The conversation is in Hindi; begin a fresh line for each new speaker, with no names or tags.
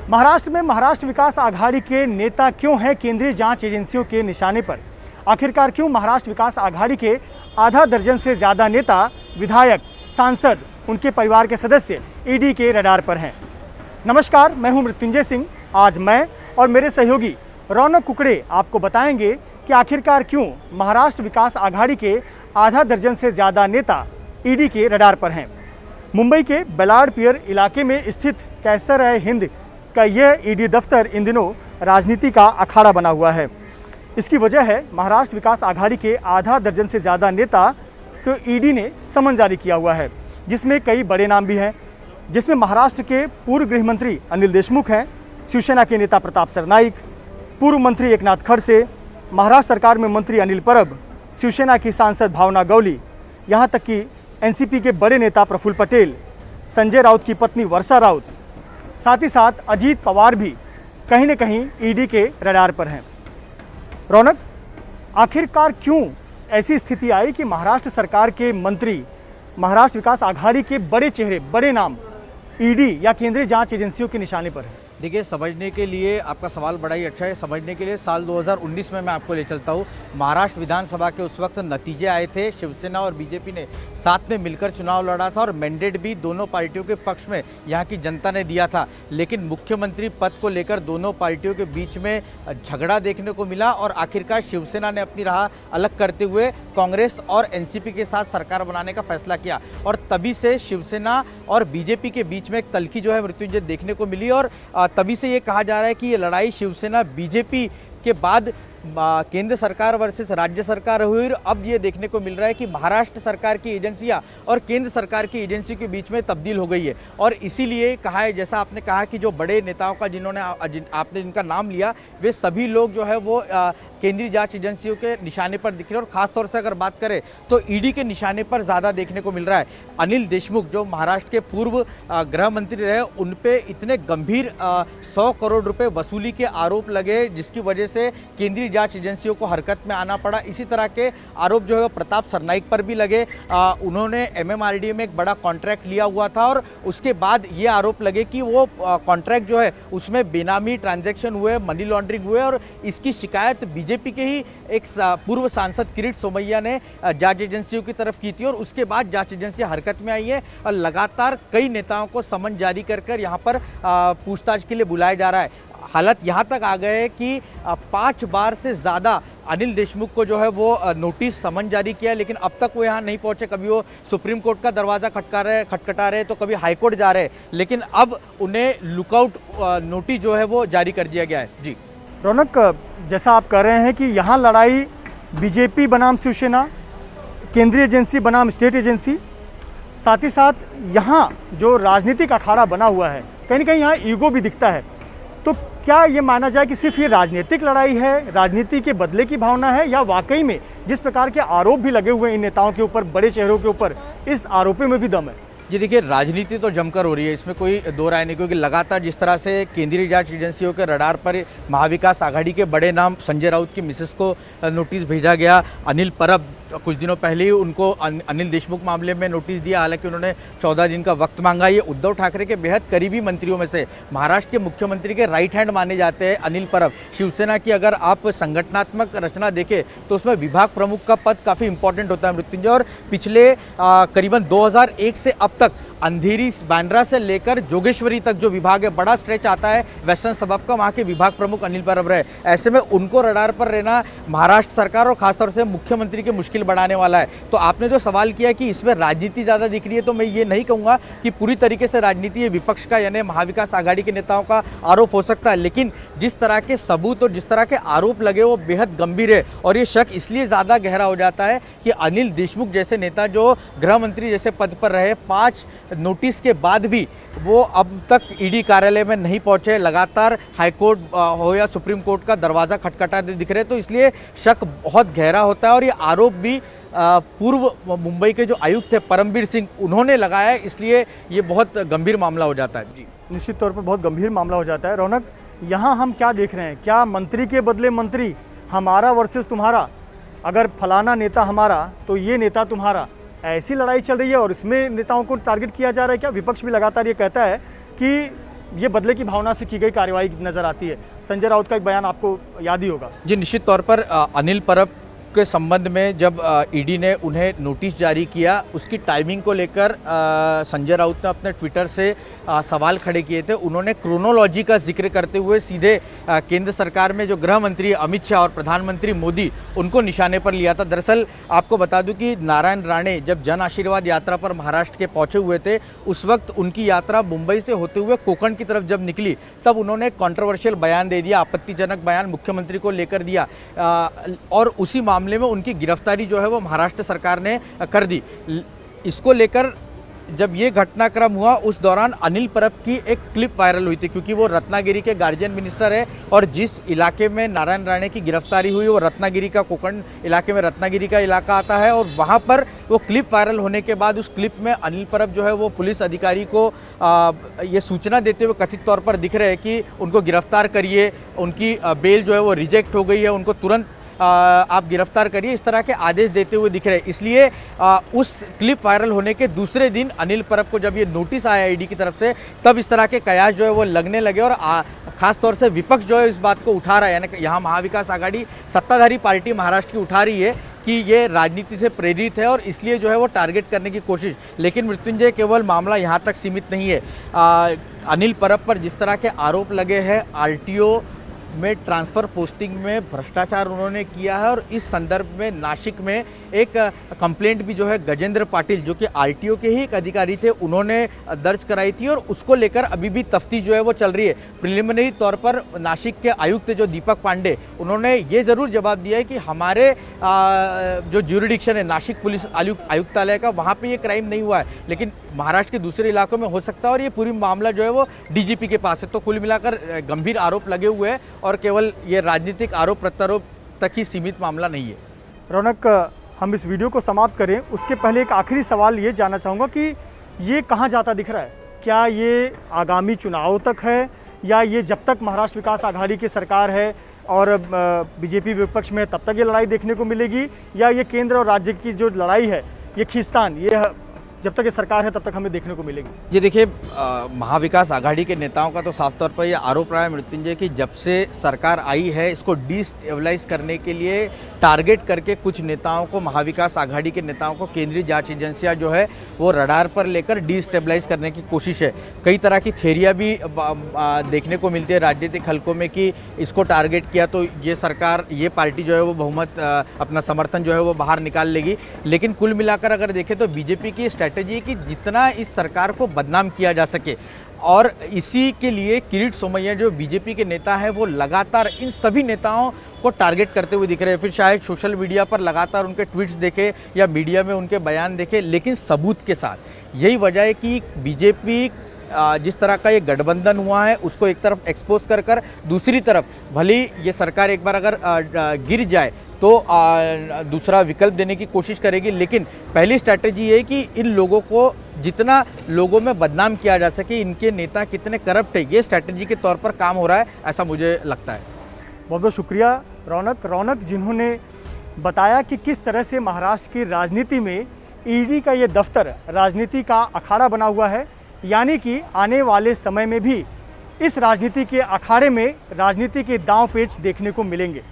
महाराष्ट्र में महाराष्ट्र विकास आघाड़ी के नेता क्यों हैं केंद्रीय जांच एजेंसियों के निशाने पर? आखिरकार क्यों महाराष्ट्र विकास आघाड़ी के आधा दर्जन से ज़्यादा नेता, विधायक, सांसद, उनके परिवार के सदस्य ईडी के रडार पर हैं? नमस्कार, मैं हूं मृत्युंजय सिंह। आज मैं और मेरे सहयोगी रौनक कुकड़े आपको बताएंगे कि आखिरकार क्यों महाराष्ट्र विकास आघाड़ी के आधा दर्जन से ज़्यादा नेता ईडी के रडार पर हैं। मुंबई के बेलाड पियर इलाके में स्थित कैसर-ए-हिंद का यह ईडी दफ्तर इन दिनों राजनीति का अखाड़ा बना हुआ है। इसकी वजह है महाराष्ट्र विकास आघाड़ी के आधा दर्जन से ज़्यादा नेता को ईडी ने समन जारी किया हुआ है, जिसमें कई बड़े नाम भी हैं, जिसमें महाराष्ट्र के पूर्व गृह मंत्री अनिल देशमुख हैं, शिवसेना के नेता प्रताप सरनाईक, पूर्व मंत्री एकनाथ खडसे, महाराष्ट्र सरकार में मंत्री अनिल परब, शिवसेना की सांसद भावना गवली, यहाँ तक कि एनसीपी के बड़े नेता प्रफुल्ल पटेल, संजय राउत की पत्नी वर्षा राउत, साथ ही साथ अजीत पवार भी कहीं न कहीं ईडी के रडार पर हैं। रौनक, आखिरकार क्यों ऐसी स्थिति आई कि महाराष्ट्र सरकार के मंत्री, महाराष्ट्र विकास आघाड़ी के बड़े चेहरे, बड़े नाम ईडी या केंद्रीय जांच एजेंसियों के निशाने पर हैं?
देखिए, समझने के लिए आपका सवाल बड़ा ही अच्छा है। समझने के लिए साल 2019 में मैं आपको ले चलता हूँ। महाराष्ट्र विधानसभा के उस वक्त नतीजे आए थे। शिवसेना और बीजेपी ने साथ में मिलकर चुनाव लड़ा था और मैंडेट भी दोनों पार्टियों के पक्ष में यहाँ की जनता ने दिया था। लेकिन मुख्यमंत्री पद को लेकर दोनों पार्टियों के बीच में झगड़ा देखने को मिला और आखिरकार शिवसेना ने अपनी राह अलग करते हुए कांग्रेस और एनसीपी के साथ सरकार बनाने का फैसला किया और तभी से शिवसेना और बीजेपी के बीच में एक तल्खी जो है मृत्युंजय देखने को मिली और तभी से ये कहा जा रहा है कि ये लड़ाई शिवसेना बीजेपी के बाद केंद्र सरकार वर्सेस राज्य सरकार हुई। अब ये देखने को मिल रहा है कि महाराष्ट्र सरकार की एजेंसियां और केंद्र सरकार की एजेंसी के बीच में तब्दील हो गई है और इसीलिए कहा है, जैसा आपने कहा कि जो बड़े नेताओं का जिन्होंने आपने जिनका नाम लिया, वे सभी लोग जो है वो केंद्रीय जांच एजेंसियों के निशाने पर दिख रहे हैं और ख़ासतौर से अगर बात करें तो ईडी के निशाने पर ज़्यादा देखने को मिल रहा है। अनिल देशमुख जो महाराष्ट्र के पूर्व गृह मंत्री रहे, उन पे इतने गंभीर 100 करोड़ रुपए वसूली के आरोप लगे, जिसकी वजह से केंद्रीय जांच एजेंसियों को हरकत में आना पड़ा। इसी तरह के आरोप जो है प्रताप सरनाईक पर भी लगे। उन्होंने एमएमआरडीए में एक बड़ा कॉन्ट्रैक्ट लिया हुआ था और उसके बाद ये आरोप लगे कि वो कॉन्ट्रैक्ट जो है उसमें बेनामी ट्रांजैक्शन हुए, मनी लॉन्ड्रिंग हुए और इसकी शिकायत बीजेपी के ही एक पूर्व सांसद किरीट सोमैया ने जांच एजेंसियों की तरफ की थी और उसके बाद जांच एजेंसी हरकत में आई है और लगातार कई नेताओं को समन जारी कर यहाँ पर पूछताछ के लिए बुलाया जा रहा है। हालत यहाँ तक आ गए है कि 5 बार से ज़्यादा अनिल देशमुख को जो है वो नोटिस समन जारी किया है, लेकिन अब तक वो यहाँ नहीं पहुँचे। कभी वो सुप्रीम कोर्ट का दरवाज़ा खटखटा रहे तो कभी हाई कोर्ट जा रहे, लेकिन अब उन्हें लुकआउट नोटिस जो है वो जारी कर दिया गया है। जी
रौनक, जैसा आप कह रहे हैं कि यहाँ लड़ाई बीजेपी बनाम शिवसेना, केंद्रीय एजेंसी बनाम स्टेट एजेंसी, साथ ही साथ यहाँ जो राजनीतिक अखाड़ा बना हुआ है, कहीं ना कहीं यहाँ ईगो भी दिखता है। तो क्या ये माना जाए कि सिर्फ ये राजनीतिक लड़ाई है, राजनीति के बदले की भावना है, या वाकई में जिस प्रकार के आरोप भी लगे हुए हैं इन नेताओं के ऊपर, बड़े चेहरों के ऊपर, इस आरोपों में भी दम है?
जी देखिए, राजनीति तो जमकर हो रही है, इसमें कोई दो राय नहीं, क्योंकि लगातार जिस तरह से केंद्रीय जांच एजेंसियों के रडार पर महाविकास आघाड़ी के बड़े नाम संजय राउत की मिसेस को नोटिस भेजा गया, अनिल परब कुछ दिनों पहले ही उनको अनिल देशमुख मामले में नोटिस दिया, हालांकि उन्होंने 14 दिन का वक्त मांगा। ये उद्धव ठाकरे के बेहद करीबी मंत्रियों में से, महाराष्ट्र के मुख्यमंत्री के राइट हैंड माने जाते हैं अनिल परब। शिवसेना की अगर आप संगठनात्मक रचना देखें तो उसमें विभाग प्रमुख का पद काफ़ी इंपॉर्टेंट होता है मृत्युंजय, और पिछले करीबन 2001 से अब तक अंधेरी बांद्रा से लेकर जोगेश्वरी तक जो विभाग है, बड़ा स्ट्रेच आता है वेस्टर्न सबब का, वहाँ के विभाग प्रमुख अनिल परब रहे। ऐसे में उनको रडार पर रहना महाराष्ट्र सरकार और खासतौर से मुख्यमंत्री के मुश्किल बढ़ाने वाला है। तो आपने जो सवाल किया कि इसमें राजनीति ज़्यादा दिख रही है, तो मैं ये नहीं कहूँगा कि पूरी तरीके से राजनीति ये विपक्ष का यानी महाविकास आघाड़ी के नेताओं का आरोप हो सकता है, लेकिन जिस तरह के सबूत और जिस तरह के आरोप लगे वो बेहद गंभीर है और ये शक इसलिए ज़्यादा गहरा हो जाता है कि अनिल देशमुख जैसे नेता जो गृह मंत्री जैसे पद पर रहे, 5 नोटिस के बाद भी वो अब तक ईडी कार्यालय में नहीं पहुंचे, लगातार हाईकोर्ट हो या सुप्रीम कोर्ट का दरवाज़ा खटखटाते दिख रहे, तो इसलिए शक बहुत गहरा होता है और ये आरोप भी पूर्व मुंबई के जो आयुक्त थे परमबीर सिंह, उन्होंने लगाया है, इसलिए ये बहुत गंभीर मामला हो जाता है। जी
निश्चित तौर पर बहुत गंभीर मामला हो जाता है। रौनक, यहाँ हम क्या देख रहे हैं? क्या मंत्री के बदले मंत्री, हमारा वर्सेस तुम्हारा, अगर फलाना नेता हमारा तो ये नेता तुम्हारा, ऐसी लड़ाई चल रही है और इसमें नेताओं को टारगेट किया जा रहा है क्या? विपक्ष भी लगातार ये कहता है कि ये बदले की भावना से की गई कार्रवाई नजर आती है। संजय राउत का एक बयान आपको याद ही होगा।
जी, निश्चित तौर पर अनिल परब के संबंध में जब ईडी ने उन्हें नोटिस जारी किया, उसकी टाइमिंग को लेकर संजय राउत ने अपने ट्विटर से सवाल खड़े किए थे। उन्होंने क्रोनोलॉजी का जिक्र करते हुए सीधे केंद्र सरकार में जो गृह मंत्री अमित शाह और प्रधानमंत्री मोदी, उनको निशाने पर लिया था। दरअसल आपको बता दूं कि नारायण राणे जब जन आशीर्वाद यात्रा पर महाराष्ट्र के पहुंचे हुए थे, उस वक्त उनकी यात्रा मुंबई से होते हुए कोंकण की तरफ जब निकली, तब उन्होंने कंट्रोवर्शियल बयान दे दिया, आपत्तिजनक बयान मुख्यमंत्री को लेकर दिया और उसी मामले में उनकी गिरफ्तारी जो है वो महाराष्ट्र सरकार ने कर दी। इसको लेकर जब ये घटनाक्रम हुआ, उस दौरान अनिल परब की एक क्लिप वायरल हुई थी, क्योंकि वो रत्नागिरी के गार्जियन मिनिस्टर है और जिस इलाके में नारायण राणे की गिरफ्तारी हुई वो रत्नागिरी का, कोंकण इलाके में रत्नागिरी का इलाका आता है। और वहाँ पर वो क्लिप वायरल होने के बाद उस क्लिप में अनिल परब जो है वो पुलिस अधिकारी को ये सूचना देते हुए कथित तौर पर दिख रहे हैं कि उनको गिरफ्तार करिए, उनकी बेल जो है वो रिजेक्ट हो गई है, उनको तुरंत आप गिरफ्तार करिए, इस तरह के आदेश देते हुए दिख रहे हैं। इसलिए उस क्लिप वायरल होने के दूसरे दिन अनिल परब को जब ये नोटिस आया ईडी की तरफ से, तब इस तरह के कयास जो है वो लगने लगे और खास तौर से विपक्ष जो है इस बात को उठा रहा है, यानी यहाँ महाविकास आघाड़ी सत्ताधारी पार्टी महाराष्ट्र की उठा रही है कि ये राजनीति से प्रेरित है और इसलिए जो है वो टारगेट करने की कोशिश। लेकिन मृत्युंजय, केवल मामला यहाँ तक सीमित नहीं है। अनिल परब पर जिस तरह के आरोप लगे हैं, आरटीओ में ट्रांसफ़र पोस्टिंग में भ्रष्टाचार उन्होंने किया है और इस संदर्भ में नासिक में एक कंप्लेंट भी जो है गजेंद्र पाटिल, जो कि आरटीओ के ही एक अधिकारी थे, उन्होंने दर्ज कराई थी और उसको लेकर अभी भी तफ्तीश जो है वो चल रही है। प्रिलिमिनरी तौर पर नासिक के आयुक्त जो दीपक पांडे, उन्होंने ये ज़रूर जवाब दिया है कि हमारे जो ज्यूरिडिक्शन है नासिक पुलिस आयुक्तालय का, वहाँ पर ये क्राइम नहीं हुआ है, लेकिन महाराष्ट्र के दूसरे इलाकों में हो सकता है और ये पूरी मामला जो है वो डीजीपी के पास है। तो कुल मिलाकर गंभीर आरोप लगे हुए हैं और केवल ये राजनीतिक आरोप प्रत्यारोप तक ही सीमित मामला नहीं है।
रौनक, हम इस वीडियो को समाप्त करें उसके पहले एक आखिरी सवाल ये जानना चाहूँगा कि ये कहाँ जाता दिख रहा है? क्या ये आगामी चुनाव तक है या ये जब तक महाराष्ट्र विकास आघाड़ी की सरकार है और बीजेपी विपक्ष में तब तक ये लड़ाई देखने को मिलेगी, या ये केंद्र और राज्य की जो लड़ाई है, ये खींचतान, ये जब तक ये सरकार है तब तक हमें देखने को मिलेगी?
ये देखिए, महाविकास आघाड़ी के नेताओं का तो साफ तौर पर यह आरोप रहा है मृत्युंजय कि जब से सरकार आई है, इसको डिस्टेबलाइज करने के लिए टारगेट करके कुछ नेताओं को, महाविकास आघाड़ी के नेताओं को केंद्रीय जांच एजेंसियां जो है वो रडार पर लेकर डिस्टेबलाइज करने की कोशिश है। कई तरह की थेरियाँ भी देखने को मिलती है राजनीतिक हलकों में कि इसको टारगेट किया तो ये सरकार, ये पार्टी जो है वो बहुमत, अपना समर्थन जो है वो बाहर निकाल लेगी। लेकिन कुल मिलाकर अगर देखें तो बीजेपी की स्ट्रैटेजी कि जितना इस सरकार को बदनाम किया जा सके, और इसी के लिए किरीट सोमैया जो बीजेपी के नेता हैं वो लगातार इन सभी नेताओं को टारगेट करते हुए दिख रहे हैं। फिर शायद सोशल मीडिया पर लगातार उनके ट्वीट्स देखे या मीडिया में उनके बयान देखे, लेकिन सबूत के साथ। यही वजह है कि बीजेपी जिस तरह का ये गठबंधन हुआ है उसको एक तरफ एक्सपोज कर दूसरी तरफ भले ये सरकार एक बार अगर गिर जाए तो दूसरा विकल्प देने की कोशिश करेगी। लेकिन पहली स्ट्रैटेजी ये है कि इन लोगों को जितना लोगों में बदनाम किया जा सके, इनके नेता कितने करप्ट है, ये स्ट्रैटेजी के तौर पर काम हो रहा है, ऐसा मुझे लगता है।
बहुत बहुत शुक्रिया रौनक, जिन्होंने बताया कि किस तरह से महाराष्ट्र की राजनीति में ईडी का ये दफ्तर राजनीति का अखाड़ा बना हुआ है, यानी कि आने वाले समय में भी इस राजनीति के अखाड़े में राजनीति के दांव पेच देखने को मिलेंगे।